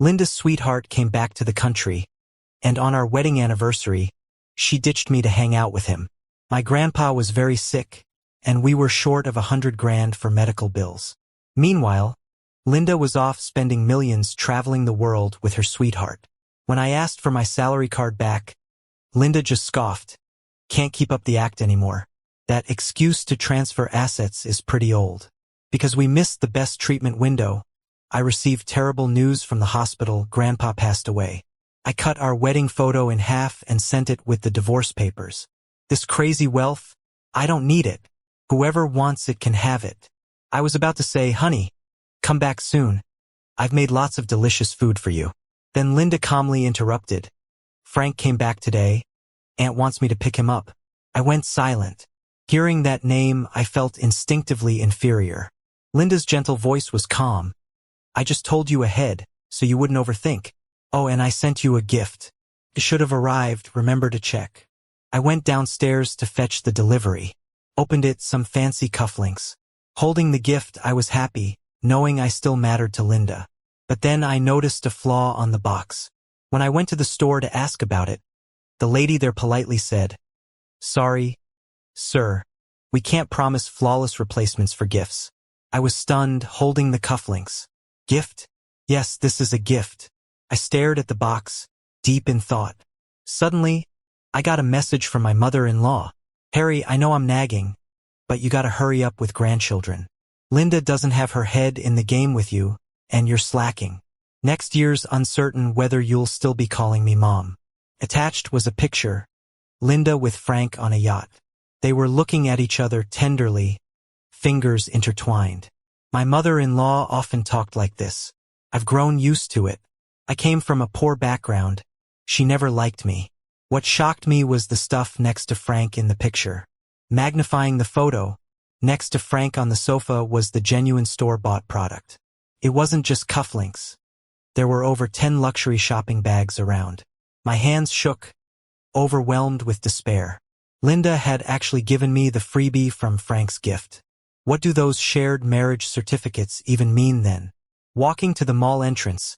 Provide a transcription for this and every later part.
Linda's sweetheart came back to the country, and on our wedding anniversary, she ditched me to hang out with him. My grandpa was very sick, and we were short of $100,000 for medical bills. Meanwhile, Linda was off spending millions traveling the world with her sweetheart. When I asked for my salary card back, Linda just scoffed. Can't keep up the act anymore. That excuse to transfer assets is pretty old. Because we missed the best treatment window, I received terrible news from the hospital. Grandpa passed away. I cut our wedding photo in half and sent it with the divorce papers. This crazy wealth, I don't need it. Whoever wants it can have it. I was about to say, honey, come back soon. I've made lots of delicious food for you. Then Linda calmly interrupted. Frank came back today. Aunt wants me to pick him up. I went silent. Hearing that name, I felt instinctively inferior. Linda's gentle voice was calm. I just told you ahead, so you wouldn't overthink. Oh, and I sent you a gift. It should have arrived, remember to check. I went downstairs to fetch the delivery. Opened it, some fancy cufflinks. Holding the gift, I was happy, knowing I still mattered to Linda. But then I noticed a flaw on the box. When I went to the store to ask about it, the lady there politely said, Sorry, sir, we can't promise flawless replacements for gifts. I was stunned, holding the cufflinks. Gift? Yes, this is a gift. I stared at the box, deep in thought. Suddenly, I got a message from my mother-in-law. Harry, I know I'm nagging, but you gotta hurry up with grandchildren. Linda doesn't have her head in the game with you, and you're slacking. Next year's uncertain whether you'll still be calling me Mom. Attached was a picture, Linda with Frank on a yacht. They were looking at each other tenderly, fingers intertwined. My mother-in-law often talked like this. I've grown used to it. I came from a poor background. She never liked me. What shocked me was the stuff next to Frank in the picture. Magnifying the photo, next to Frank on the sofa was the genuine store-bought product. It wasn't just cufflinks. There were over 10 luxury shopping bags around. My hands shook, overwhelmed with despair. Linda had actually given me the freebie from Frank's gift. What do those shared marriage certificates even mean then? Walking to the mall entrance,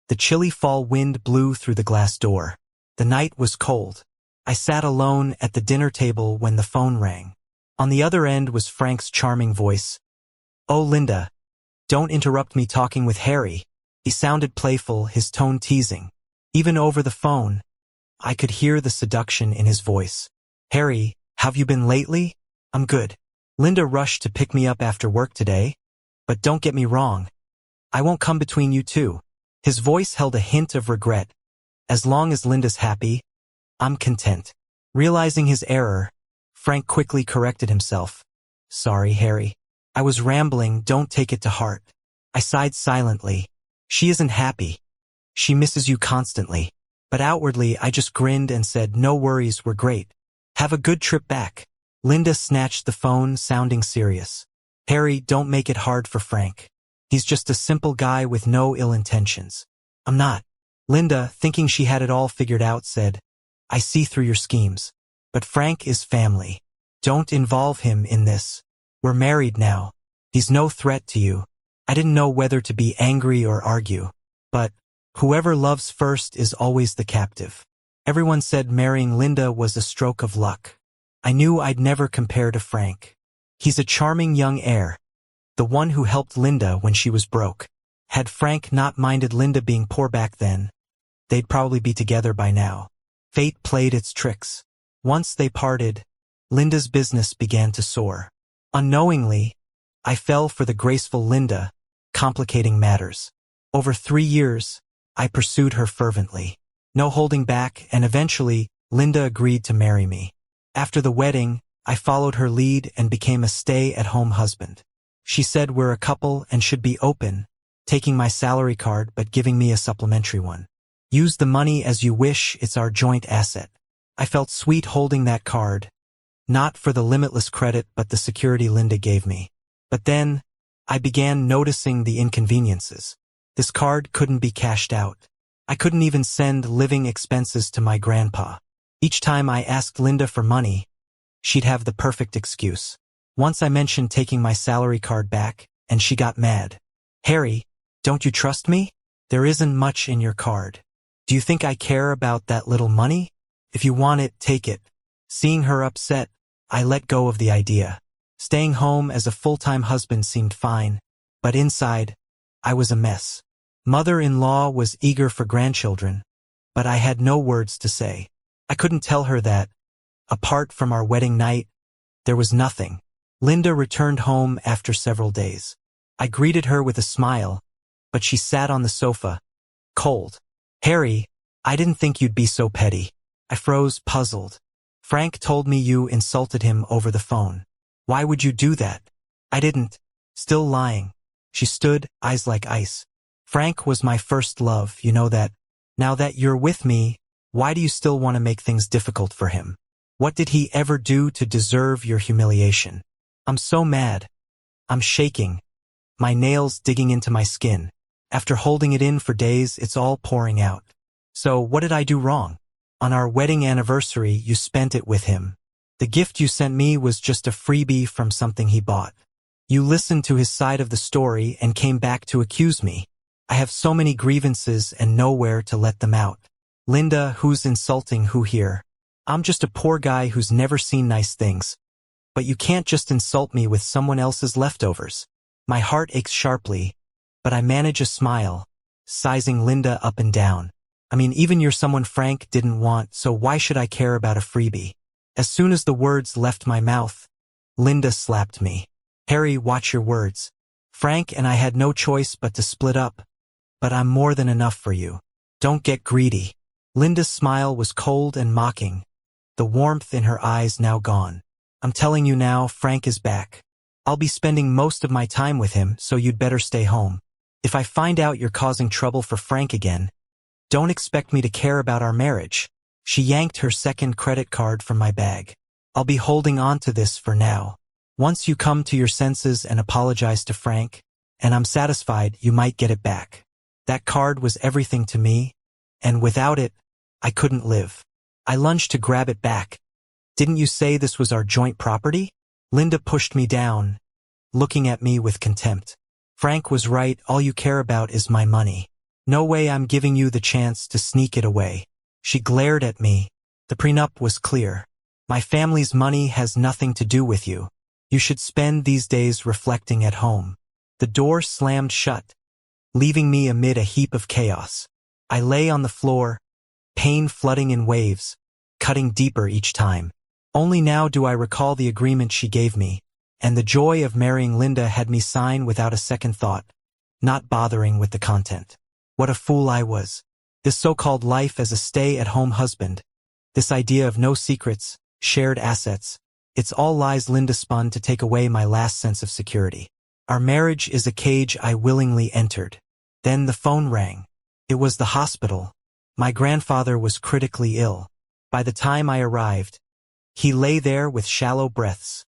the chilly fall wind blew through the glass door. The night was cold. I sat alone at the dinner table when the phone rang. On the other end was Frank's charming voice. Oh, Linda, don't interrupt me talking with Harry. He sounded playful, his tone teasing. Even over the phone, I could hear the seduction in his voice. Harry, have you been lately? I'm good. Linda rushed to pick me up after work today. But don't get me wrong. I won't come between you two. His voice held a hint of regret. As long as Linda's happy, I'm content. Realizing his error, Frank quickly corrected himself. Sorry, Harry. I was rambling, don't take it to heart. I sighed silently. She isn't happy. She misses you constantly. But outwardly, I just grinned and said, no worries, we're great. Have a good trip back. Linda snatched the phone, sounding serious. Harry, don't make it hard for Frank. He's just a simple guy with no ill intentions. I'm not. Linda, thinking she had it all figured out, said, I see through your schemes. But Frank is family. Don't involve him in this. We're married now. He's no threat to you. I didn't know whether to be angry or argue. But whoever loves first is always the captive. Everyone said marrying Linda was a stroke of luck. I knew I'd never compare to Frank. He's a charming young heir. The one who helped Linda when she was broke. Had Frank not minded Linda being poor back then, they'd probably be together by now. Fate played its tricks. Once they parted, Linda's business began to soar. Unknowingly, I fell for the graceful Linda, complicating matters. Over 3 years, I pursued her fervently. No holding back, and eventually, Linda agreed to marry me. After the wedding, I followed her lead and became a stay-at-home husband. She said we're a couple and should be open, taking my salary card but giving me a supplementary one. Use the money as you wish, it's our joint asset. I felt sweet holding that card, not for the limitless credit but the security Linda gave me. But then, I began noticing the inconveniences. This card couldn't be cashed out. I couldn't even send living expenses to my grandpa. Each time I asked Linda for money, she'd have the perfect excuse. Once I mentioned taking my salary card back, and she got mad. Harry, don't you trust me? There isn't much in your card. Do you think I care about that little money? If you want it, take it. Seeing her upset, I let go of the idea. Staying home as a full-time husband seemed fine, but inside, I was a mess. Mother-in-law was eager for grandchildren, but I had no words to say. I couldn't tell her that, apart from our wedding night, there was nothing. Linda returned home after several days. I greeted her with a smile, but she sat on the sofa, cold. Harry, I didn't think you'd be so petty. I froze, puzzled. Frank told me you insulted him over the phone. Why would you do that? I didn't. Still lying. She stood, eyes like ice. Frank was my first love, you know that. Now that you're with me, why do you still want to make things difficult for him? What did he ever do to deserve your humiliation? I'm so mad. I'm shaking, my nails digging into my skin. After holding it in for days, it's all pouring out. So what did I do wrong? On our wedding anniversary, you spent it with him. The gift you sent me was just a freebie from something he bought. You listened to his side of the story and came back to accuse me. I have so many grievances and nowhere to let them out. Linda, who's insulting who here? I'm just a poor guy who's never seen nice things. But you can't just insult me with someone else's leftovers. My heart aches sharply, but I manage a smile, sizing Linda up and down. I mean, even you're someone Frank didn't want, so why should I care about a freebie? As soon as the words left my mouth, Linda slapped me. Harry, watch your words. Frank and I had no choice but to split up, but I'm more than enough for you. Don't get greedy. Linda's smile was cold and mocking, the warmth in her eyes now gone. I'm telling you now, Frank is back. I'll be spending most of my time with him, so you'd better stay home. If I find out you're causing trouble for Frank again, don't expect me to care about our marriage. She yanked her second credit card from my bag. I'll be holding on to this for now. Once you come to your senses and apologize to Frank, and I'm satisfied, you might get it back. That card was everything to me, and without it, I couldn't live. I lunged to grab it back. Didn't you say this was our joint property? Linda pushed me down, looking at me with contempt. Frank was right, all you care about is my money. No way I'm giving you the chance to sneak it away. She glared at me. The prenup was clear. My family's money has nothing to do with you. You should spend these days reflecting at home. The door slammed shut, leaving me amid a heap of chaos. I lay on the floor, pain flooding in waves, cutting deeper each time. Only now do I recall the agreement she gave me, and the joy of marrying Linda had me sign without a second thought, not bothering with the content. What a fool I was. This so-called life as a stay-at-home husband, this idea of no secrets, shared assets, it's all lies Linda spun to take away my last sense of security. Our marriage is a cage I willingly entered. Then the phone rang. It was the hospital. My grandfather was critically ill. By the time I arrived, he lay there with shallow breaths,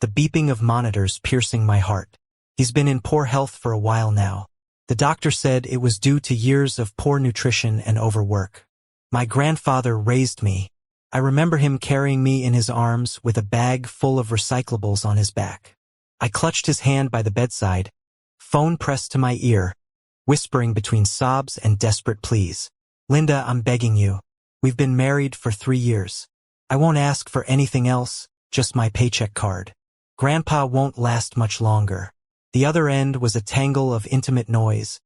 the beeping of monitors piercing my heart. He's been in poor health for a while now. The doctor said it was due to years of poor nutrition and overwork. My grandfather raised me. I remember him carrying me in his arms with a bag full of recyclables on his back. I clutched his hand by the bedside, phone pressed to my ear, whispering between sobs and desperate pleas. Linda, I'm begging you. We've been married for 3 years. I won't ask for anything else, just my paycheck card. Grandpa won't last much longer. The other end was a tangle of intimate noise,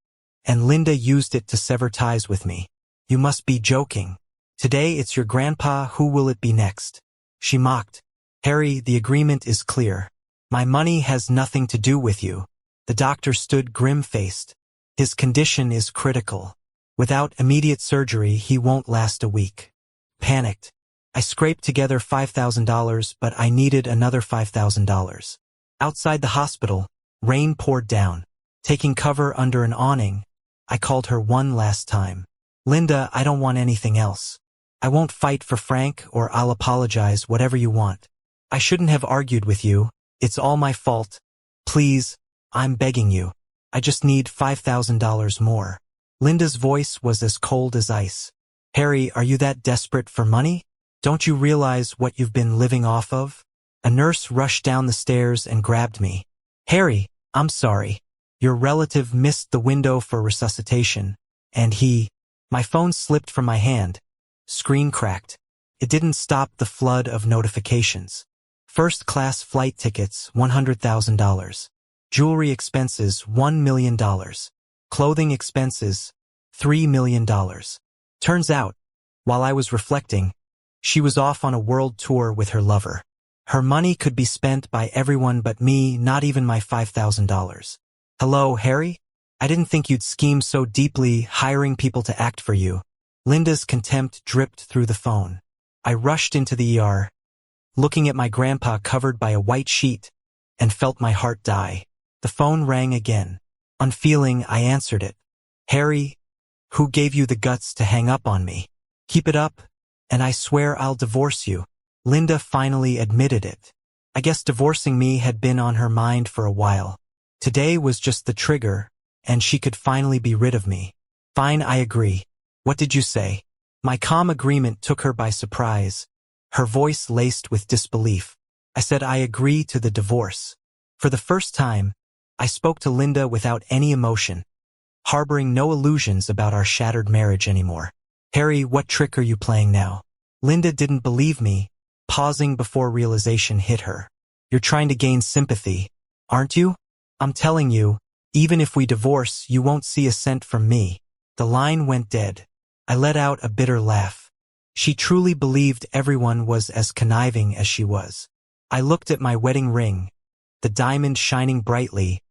and Linda used it to sever ties with me. You must be joking. Today it's your grandpa, who will it be next? She mocked. Harry, the agreement is clear. My money has nothing to do with you. The doctor stood grim-faced. His condition is critical. Without immediate surgery, he won't last a week. Panicked. I scraped together $5,000, but I needed another $5,000. Outside the hospital, rain poured down. Taking cover under an awning, I called her one last time. Linda, I don't want anything else. I won't fight for Frank, or I'll apologize, whatever you want. I shouldn't have argued with you. It's all my fault. Please, I'm begging you. I just need $5,000 more. Linda's voice was as cold as ice. Harry, are you that desperate for money? Don't you realize what you've been living off of? A nurse rushed down the stairs and grabbed me. Harry, I'm sorry. Your relative missed the window for resuscitation. And my phone slipped from my hand. Screen cracked. It didn't stop the flood of notifications. First-class flight tickets, $100,000. Jewelry expenses, $1 million. Clothing expenses, $3 million. Turns out, while I was reflecting, she was off on a world tour with her lover. Her money could be spent by everyone but me, not even my $5,000. Hello, Harry? I didn't think you'd scheme so deeply, hiring people to act for you. Linda's contempt dripped through the phone. I rushed into the ER, looking at my grandpa covered by a white sheet, and felt my heart die. The phone rang again. Unfeeling, I answered it. Harry, who gave you the guts to hang up on me? Keep it up, and I swear I'll divorce you. Linda finally admitted it. I guess divorcing me had been on her mind for a while. Today was just the trigger, and she could finally be rid of me. Fine, I agree. What did you say? My calm agreement took her by surprise, her voice laced with disbelief. I said I agree to the divorce. For the first time, I spoke to Linda without any emotion, harboring no illusions about our shattered marriage anymore. Harry, what trick are you playing now? Linda didn't believe me, pausing before realization hit her. You're trying to gain sympathy, aren't you? I'm telling you, even if we divorce, you won't see a cent from me. The line went dead. I let out a bitter laugh. She truly believed everyone was as conniving as she was. I looked at my wedding ring, the diamond shining brightly,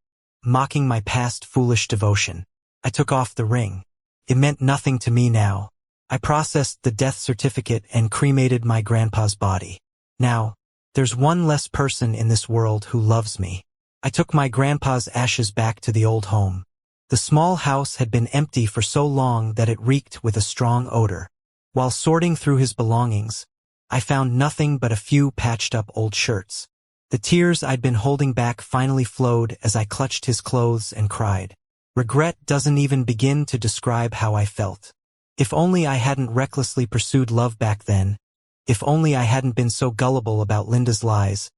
mocking my past foolish devotion. I took off the ring. It meant nothing to me now. I processed the death certificate and cremated my grandpa's body. Now, there's one less person in this world who loves me. I took my grandpa's ashes back to the old home. The small house had been empty for so long that it reeked with a strong odor. While sorting through his belongings, I found nothing but a few patched-up old shirts. The tears I'd been holding back finally flowed as I clutched his clothes and cried. Regret doesn't even begin to describe how I felt. If only I hadn't recklessly pursued love back then, if only I hadn't been so gullible about Linda's lies,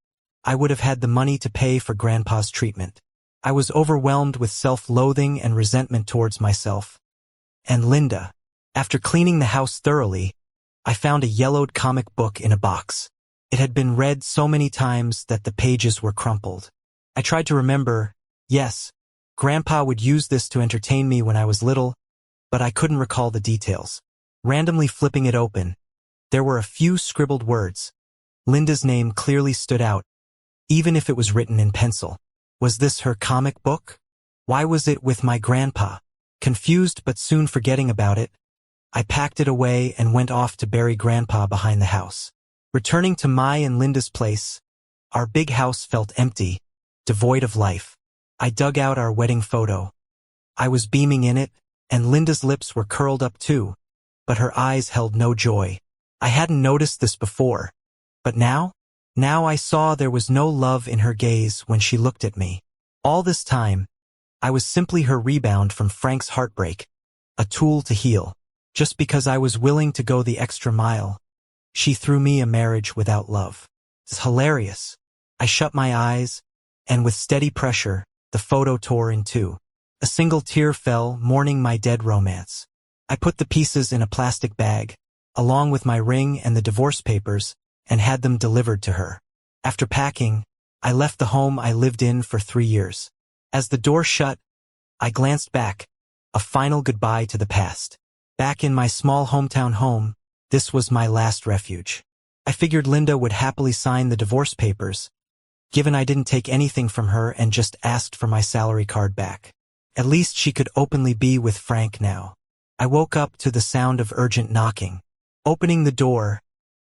I would have had the money to pay for Grandpa's treatment. I was overwhelmed with self-loathing and resentment towards myself. And Linda. After cleaning the house thoroughly, I found a yellowed comic book in a box. It had been read so many times that the pages were crumpled. I tried to remember, yes, Grandpa would use this to entertain me when I was little, but I couldn't recall the details. Randomly flipping it open, there were a few scribbled words. Linda's name clearly stood out, even if it was written in pencil. Was this her comic book? Why was it with my grandpa? Confused but soon forgetting about it, I packed it away and went off to bury Grandpa behind the house. Returning to my and Linda's place, our big house felt empty, devoid of life. I dug out our wedding photo. I was beaming in it, and Linda's lips were curled up too, but her eyes held no joy. I hadn't noticed this before, but now I saw there was no love in her gaze when she looked at me. All this time, I was simply her rebound from Frank's heartbreak, a tool to heal. Just because I was willing to go the extra mile, she threw me a marriage without love. It's hilarious. I shut my eyes, and with steady pressure, the photo tore in two. A single tear fell, mourning my dead romance. I put the pieces in a plastic bag, along with my ring and the divorce papers, and had them delivered to her. After packing, I left the home I lived in for 3 years. As the door shut, I glanced back, a final goodbye to the past. Back in my small hometown home, this was my last refuge. I figured Linda would happily sign the divorce papers, given I didn't take anything from her and just asked for my salary card back. At least she could openly be with Frank now. I woke up to the sound of urgent knocking. Opening the door,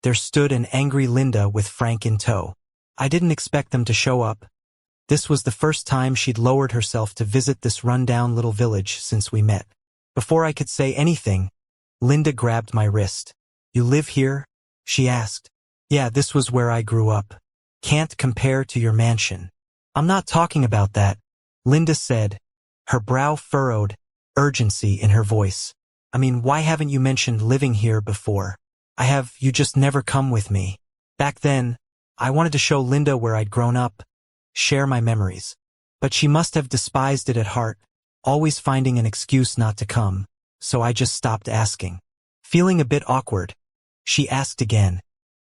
there stood an angry Linda with Frank in tow. I didn't expect them to show up. This was the first time she'd lowered herself to visit this rundown little village since we met. Before I could say anything, Linda grabbed my wrist. You live here? She asked. Yeah, this was where I grew up. Can't compare to your mansion. I'm not talking about that, Linda said, her brow furrowed, urgency in her voice. I mean, why haven't you mentioned living here before? You just never come with me. Back then, I wanted to show Linda where I'd grown up, share my memories. But she must have despised it at heart, always finding an excuse not to come. so I just stopped asking. Feeling a bit awkward, she asked again,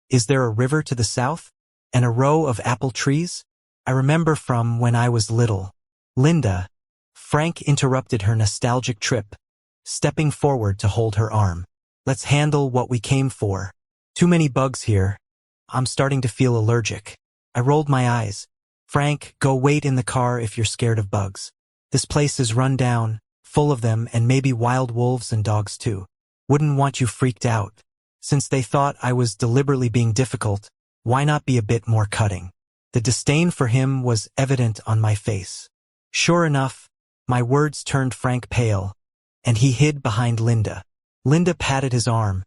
"Is there a river to the south? And a row of apple trees?" I remember from when I was little. Linda. Frank interrupted her nostalgic trip, stepping forward to hold her arm. "Let's handle what we came for. Too many bugs here. I'm starting to feel allergic." I rolled my eyes. "Frank, go wait in the car if you're scared of bugs. This place is run down, full of them, and maybe wild wolves and dogs too. Wouldn't want you freaked out." Since they thought I was deliberately being difficult, why not be a bit more cutting? The disdain for him was evident on my face. Sure enough, my words turned Frank pale, and he hid behind Linda. Linda patted his arm,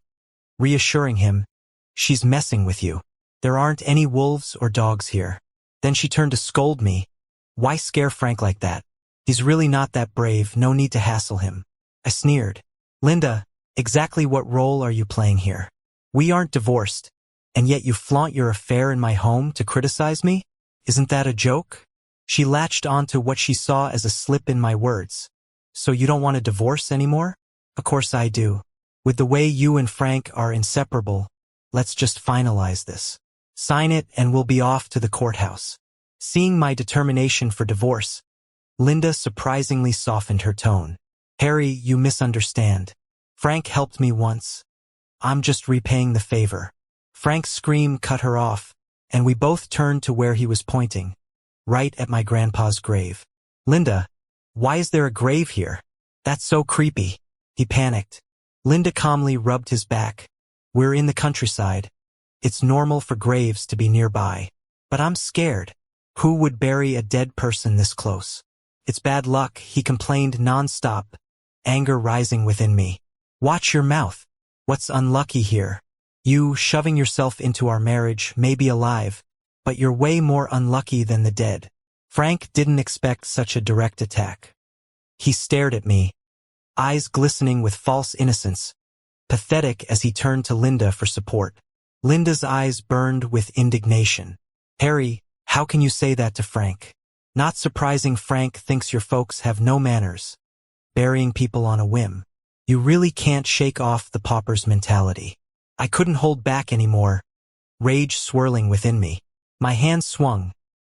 reassuring him, "She's messing with you. There aren't any wolves or dogs here." Then she turned to scold me. "Why scare Frank like that? He's really not that brave, no need to hassle him." I sneered. "Linda, exactly what role are you playing here? We aren't divorced, and yet you flaunt your affair in my home to criticize me? Isn't that a joke?" She latched onto what she saw as a slip in my words. "So you don't want a divorce anymore?" "Of course I do. With the way you and Frank are inseparable, let's just finalize this. Sign it and we'll be off to the courthouse." Seeing my determination for divorce, Linda surprisingly softened her tone. "Harry, you misunderstand. Frank helped me once. I'm just repaying the favor." Frank's scream cut her off, and we both turned to where he was pointing, right at my grandpa's grave. "Linda, why is there a grave here? That's so creepy." He panicked. Linda calmly rubbed his back. "We're in the countryside. It's normal for graves to be nearby. But I'm scared. Who would bury a dead person this close?" "It's bad luck," he complained nonstop, anger rising within me. "Watch your mouth. What's unlucky here? You shoving yourself into our marriage may be alive, but you're way more unlucky than the dead." Frank didn't expect such a direct attack. He stared at me, eyes glistening with false innocence, pathetic as he turned to Linda for support. Linda's eyes burned with indignation. "Harry, how can you say that to Frank? Not surprising Frank thinks your folks have no manners. Burying people on a whim. You really can't shake off the pauper's mentality." I couldn't hold back anymore, rage swirling within me. My hand swung,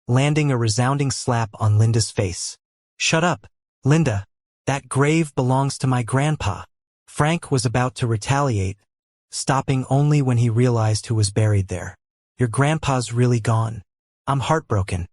landing a resounding slap on Linda's face. "Shut up, Linda. That grave belongs to my grandpa." Frank was about to retaliate, stopping only when he realized who was buried there. "Your grandpa's really gone. I'm heartbroken."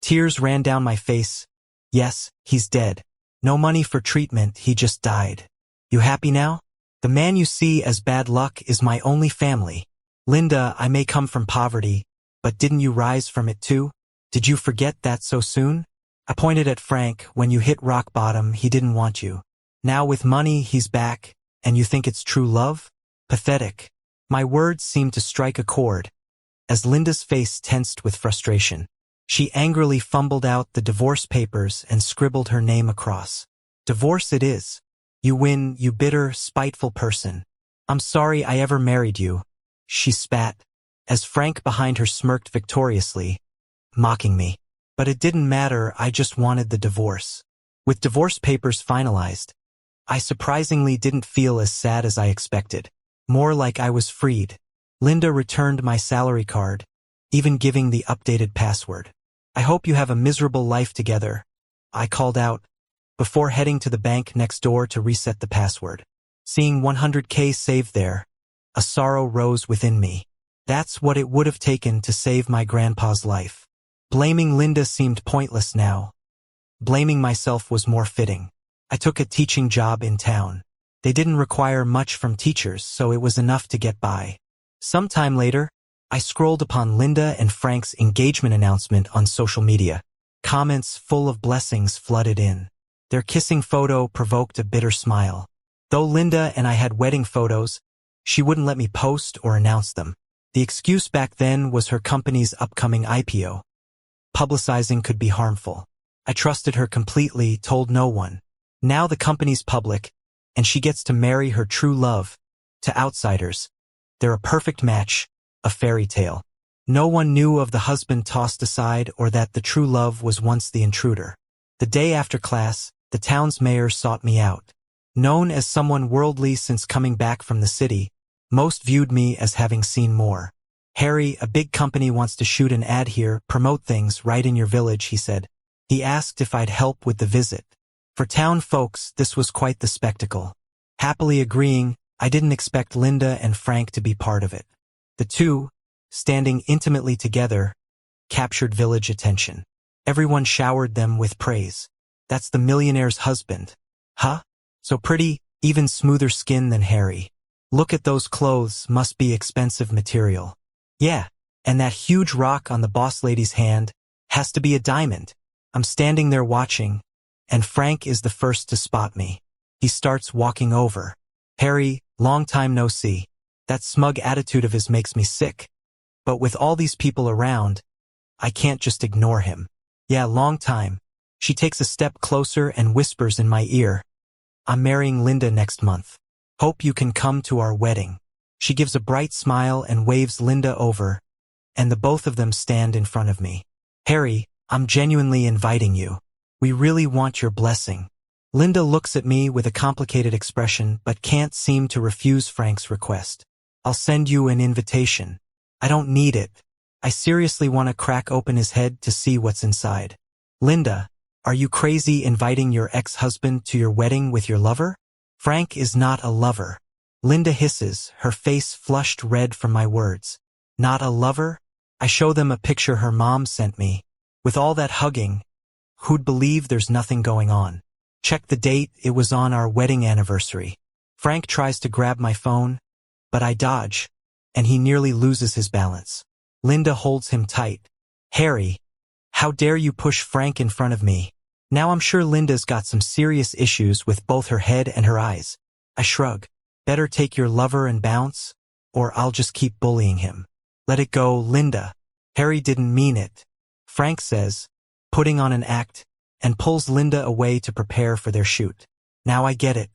Tears ran down my face. "Yes, he's dead. No money for treatment, he just died. You happy now? The man you see as bad luck is my only family. Linda, I may come from poverty, but didn't you rise from it too? Did you forget that so soon?" I pointed at Frank. "When you hit rock bottom, he didn't want you. Now with money, he's back, and you think it's true love? Pathetic." My words seemed to strike a chord, as Linda's face tensed with frustration. She angrily fumbled out the divorce papers and scribbled her name across. "Divorce it is. You win, you bitter, spiteful person. I'm sorry I ever married you," she spat, as Frank behind her smirked victoriously, mocking me. But it didn't matter, I just wanted the divorce. With divorce papers finalized, I surprisingly didn't feel as sad as I expected. More like I was freed. Linda returned my salary card, even giving the updated password. "I hope you have a miserable life together," I called out, before heading to the bank next door to reset the password. Seeing $100K saved there, a sorrow rose within me. That's what it would have taken to save my grandpa's life. Blaming Linda seemed pointless now. Blaming myself was more fitting. I took a teaching job in town. They didn't require much from teachers, so it was enough to get by. Sometime later, I scrolled upon Linda and Frank's engagement announcement on social media. Comments full of blessings flooded in. Their kissing photo provoked a bitter smile. Though Linda and I had wedding photos, she wouldn't let me post or announce them. The excuse back then was her company's upcoming IPO. Publicizing could be harmful. I trusted her completely, told no one. Now the company's public, and she gets to marry her true love. To outsiders, they're a perfect match, a fairy tale. No one knew of the husband tossed aside or that the true love was once the intruder. The day after class, the town's mayor sought me out. Known as someone worldly since coming back from the city, most viewed me as having seen more. Harry, a big company wants to shoot an ad here, promote things right in your village, he said. He asked if I'd help with the visit. For town folks, this was quite the spectacle. Happily agreeing, I didn't expect Linda and Frank to be part of it. The two, standing intimately together, captured village attention. Everyone showered them with praise. That's the millionaire's husband. Huh? So pretty, even smoother skin than Harry. Look at those clothes, must be expensive material. Yeah, and that huge rock on the boss lady's hand has to be a diamond. I'm standing there watching, and Frank is the first to spot me. He starts walking over. Harry, long time no see. That smug attitude of his makes me sick. But with all these people around, I can't just ignore him. Yeah, long time. She takes a step closer and whispers in my ear. I'm marrying Linda next month. Hope you can come to our wedding. She gives a bright smile and waves Linda over, and the both of them stand in front of me. Harry, I'm genuinely inviting you. We really want your blessing. Linda looks at me with a complicated expression but can't seem to refuse Frank's request. I'll send you an invitation. I don't need it. I seriously want to crack open his head to see what's inside. Linda, are you crazy inviting your ex-husband to your wedding with your lover? Frank is not a lover. Linda hisses, her face flushed red from my words. Not a lover? I show them a picture her mom sent me. With all that hugging, who'd believe there's nothing going on? Check the date, it was on our wedding anniversary. Frank tries to grab my phone, but I dodge, and he nearly loses his balance. Linda holds him tight. Harry, how dare you push Frank in front of me? Now I'm sure Linda's got some serious issues with both her head and her eyes. I shrug. Better take your lover and bounce, or I'll just keep bullying him. Let it go, Linda. Harry didn't mean it. Frank says, putting on an act, and pulls Linda away to prepare for their shoot. Now I get it.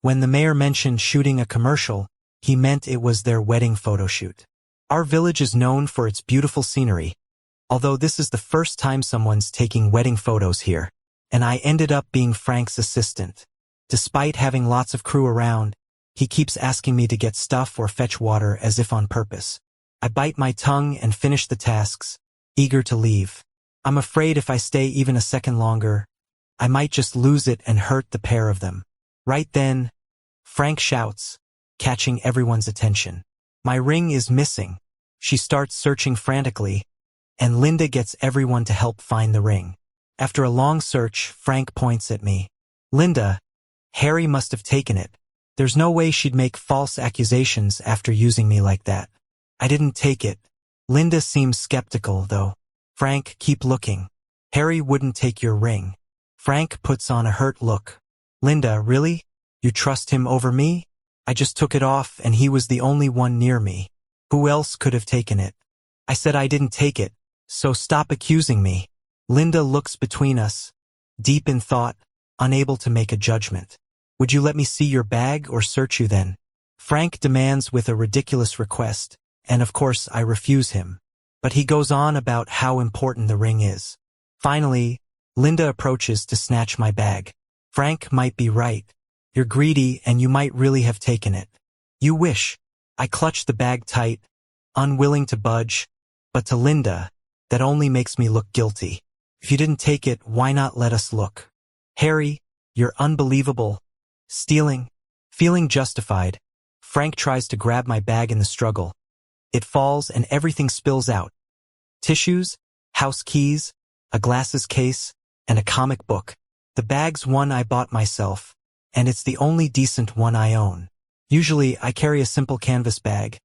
When the mayor mentioned shooting a commercial, he meant it was their wedding photo shoot. Our village is known for its beautiful scenery, although this is the first time someone's taking wedding photos here, and I ended up being Frank's assistant. Despite having lots of crew around, he keeps asking me to get stuff or fetch water as if on purpose. I bite my tongue and finish the tasks, eager to leave. I'm afraid if I stay even a second longer, I might just lose it and hurt the pair of them. Right then, Frank shouts, catching everyone's attention. My ring is missing. She starts searching frantically, and Linda gets everyone to help find the ring. After a long search, Frank points at me. Linda, Harry must have taken it. There's no way she'd make false accusations after using me like that. I didn't take it. Linda seems skeptical, though. Frank, keep looking. Harry wouldn't take your ring. Frank puts on a hurt look. Linda, really? You trust him over me? I just took it off and he was the only one near me. Who else could have taken it? I said I didn't take it, so stop accusing me. Linda looks between us, deep in thought, unable to make a judgment. Would you let me see your bag or search you then? Frank demands with a ridiculous request, and of course I refuse him. But he goes on about how important the ring is. Finally, Linda approaches to snatch my bag. Frank might be right. You're greedy and you might really have taken it. You wish. I clutch the bag tight, unwilling to budge, but to Linda, that only makes me look guilty. If you didn't take it, why not let us look? Harry, you're unbelievable. Stealing. Feeling justified, Frank tries to grab my bag in the struggle. It falls and everything spills out. Tissues, house keys, a glasses case, and a comic book. The bag's one I bought myself, and it's the only decent one I own. Usually I carry a simple canvas bag,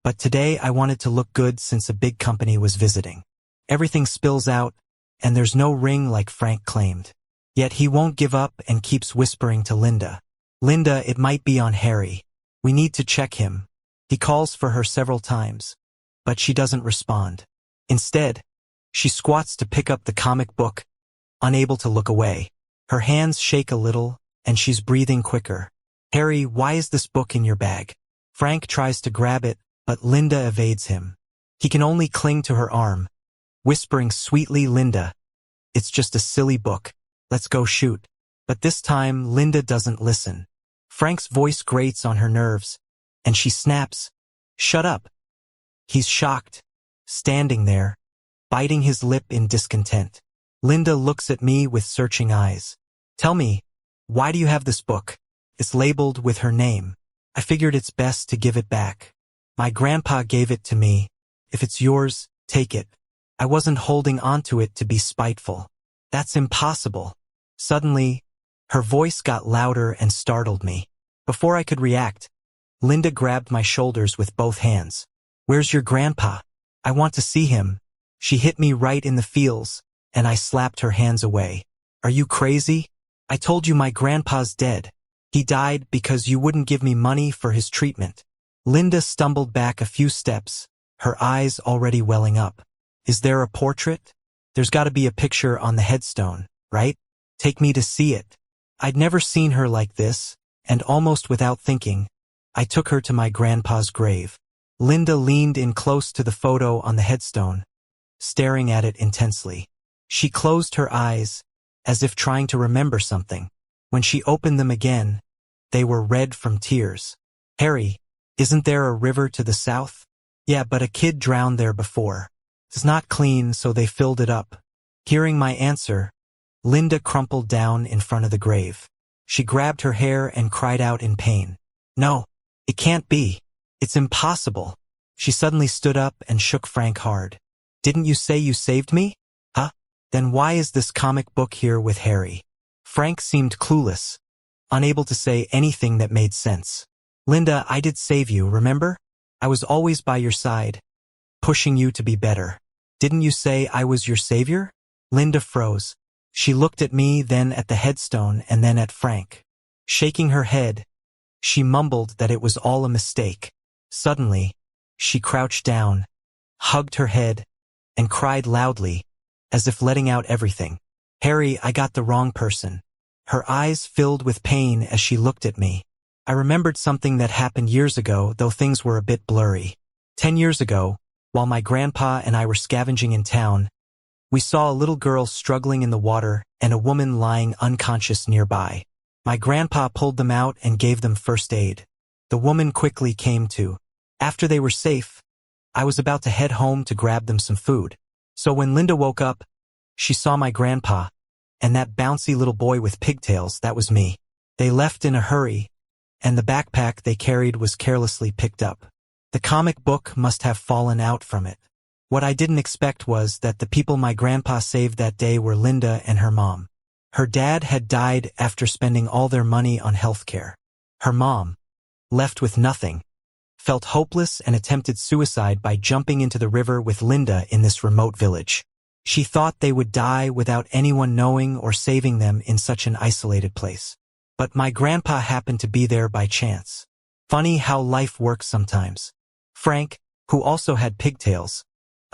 but today I wanted to look good since a big company was visiting. Everything spills out, and there's no ring like Frank claimed. Yet he won't give up and keeps whispering to Linda. Linda, it might be on Harry. We need to check him. He calls for her several times, but she doesn't respond. Instead, she squats to pick up the comic book, unable to look away. Her hands shake a little, and she's breathing quicker. Harry, why is this book in your bag? Frank tries to grab it, but Linda evades him. He can only cling to her arm, whispering sweetly, Linda, it's just a silly book. Let's go shoot. But this time, Linda doesn't listen. Frank's voice grates on her nerves, and she snaps, "Shut up." He's shocked, standing there, biting his lip in discontent. Linda looks at me with searching eyes. "Tell me, why do you have this book? It's labeled with her name." I figured it's best to give it back. "My grandpa gave it to me. If it's yours, take it." I wasn't holding onto it to be spiteful. "That's impossible." Suddenly, her voice got louder and startled me. Before I could react, Linda grabbed my shoulders with both hands. "Where's your grandpa? I want to see him." She hit me right in the feels, and I slapped her hands away. "Are you crazy? I told you my grandpa's dead. He died because you wouldn't give me money for his treatment." Linda stumbled back a few steps, her eyes already welling up. "Is there a portrait? There's got to be a picture on the headstone, right? Take me to see it." I'd never seen her like this, and almost without thinking, I took her to my grandpa's grave. Linda leaned in close to the photo on the headstone, staring at it intensely. She closed her eyes, as if trying to remember something. When she opened them again, they were red from tears. "Harry, isn't there a river to the south?" "Yeah, but a kid drowned there before. It's not clean, so they filled it up." Hearing my answer, Linda crumpled down in front of the grave. She grabbed her hair and cried out in pain. "No, it can't be. It's impossible." She suddenly stood up and shook Frank hard. "Didn't you say you saved me? Huh? Then why is this comic book here with Harry?" Frank seemed clueless, unable to say anything that made sense. "Linda, I did save you, remember? I was always by your side, pushing you to be better. Didn't you say I was your savior?" Linda froze. She looked at me, then at the headstone, and then at Frank. Shaking her head, she mumbled that it was all a mistake. Suddenly, she crouched down, hugged her head, and cried loudly, as if letting out everything. "Harry, I got the wrong person." Her eyes filled with pain as she looked at me. I remembered something that happened years ago, though things were a bit blurry. 10 years ago, while my grandpa and I were scavenging in town, we saw a little girl struggling in the water and a woman lying unconscious nearby. My grandpa pulled them out and gave them first aid. The woman quickly came to. After they were safe, I was about to head home to grab them some food. So when Linda woke up, she saw my grandpa, and that bouncy little boy with pigtails, that was me. They left in a hurry, and the backpack they carried was carelessly picked up. The comic book must have fallen out from it. What I didn't expect was that the people my grandpa saved that day were Linda and her mom. Her dad had died after spending all their money on health care. Her mom, left with nothing, felt hopeless and attempted suicide by jumping into the river with Linda in this remote village. She thought they would die without anyone knowing or saving them in such an isolated place. But my grandpa happened to be there by chance. Funny how life works sometimes. Frank, who also had pigtails,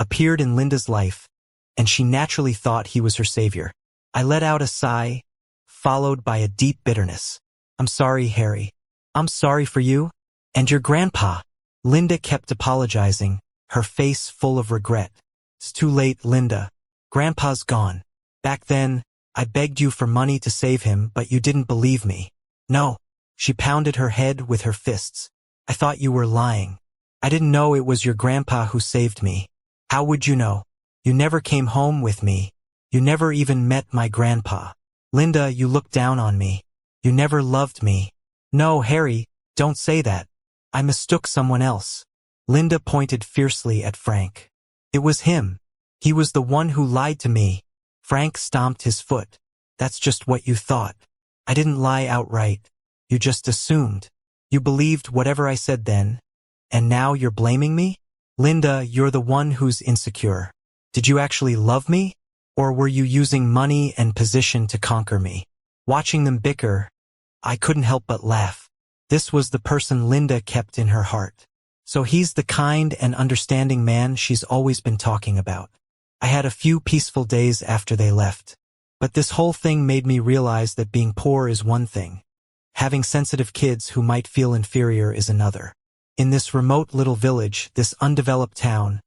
appeared in Linda's life, and she naturally thought he was her savior. I let out a sigh, followed by a deep bitterness. "I'm sorry, Harry. I'm sorry for you and your grandpa." Linda kept apologizing, her face full of regret. "It's too late, Linda. Grandpa's gone. Back then, I begged you for money to save him, but you didn't believe me." "No." She pounded her head with her fists. "I thought you were lying. I didn't know it was your grandpa who saved me. How would you know? You never came home with me. You never even met my grandpa. Linda, you looked down on me. You never loved me." "No, Harry, don't say that. I mistook someone else." Linda pointed fiercely at Frank. "It was him. He was the one who lied to me." Frank stomped his foot. "That's just what you thought. I didn't lie outright. You just assumed. You believed whatever I said then, and now you're blaming me? Linda, you're the one who's insecure. Did you actually love me? Or were you using money and position to conquer me?" Watching them bicker, I couldn't help but laugh. This was the person Linda kept in her heart. So he's the kind and understanding man she's always been talking about. I had a few peaceful days after they left. But this whole thing made me realize that being poor is one thing. Having sensitive kids who might feel inferior is another. In this remote little village, this undeveloped town,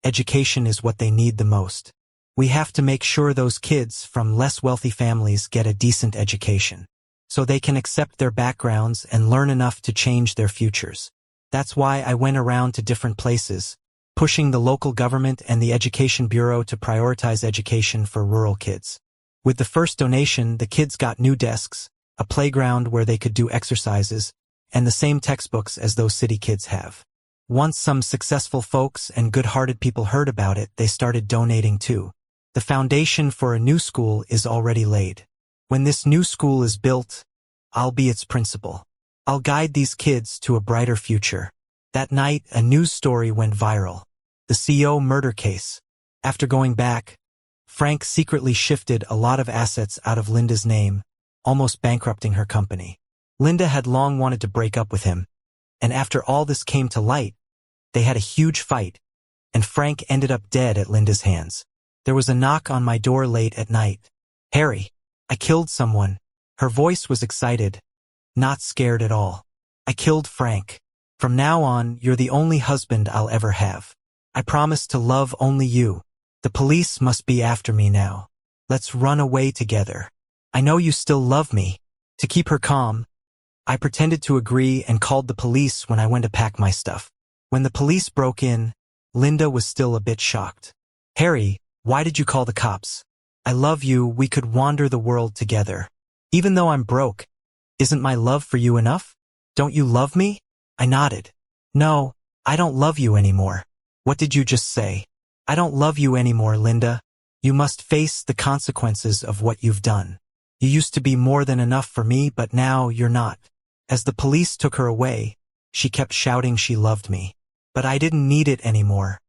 education is what they need the most. We have to make sure those kids from less wealthy families get a decent education. so they can accept their backgrounds and learn enough to change their futures. That's why I went around to different places, pushing the local government and the Education Bureau to prioritize education for rural kids. With the first donation, the kids got new desks, a playground where they could do exercises, and the same textbooks as those city kids have. Once some successful folks and good-hearted people heard about it, they started donating too. The foundation for a new school is already laid. When this new school is built, I'll be its principal. I'll guide these kids to a brighter future. That night, a news story went viral. The CEO murder case. After going back, Frank secretly shifted a lot of assets out of Linda's name, almost bankrupting her company. Linda had long wanted to break up with him, and after all this came to light, they had a huge fight, and Frank ended up dead at Linda's hands. There was a knock on my door late at night. "Harry, I killed someone." Her voice was excited, not scared at all. "I killed Frank. From now on, you're the only husband I'll ever have. I promise to love only you. The police must be after me now. Let's run away together. I know you still love me." To keep her calm, I pretended to agree and called the police when I went to pack my stuff. When the police broke in, Linda was still a bit shocked. "Harry, why did you call the cops? I love you, we could wander the world together. Even though I'm broke, isn't my love for you enough? Don't you love me?" I nodded. "No, I don't love you anymore." "What did you just say?" "I don't love you anymore, Linda. You must face the consequences of what you've done. You used to be more than enough for me, but now you're not." As the police took her away, she kept shouting she loved me. But I didn't need it anymore.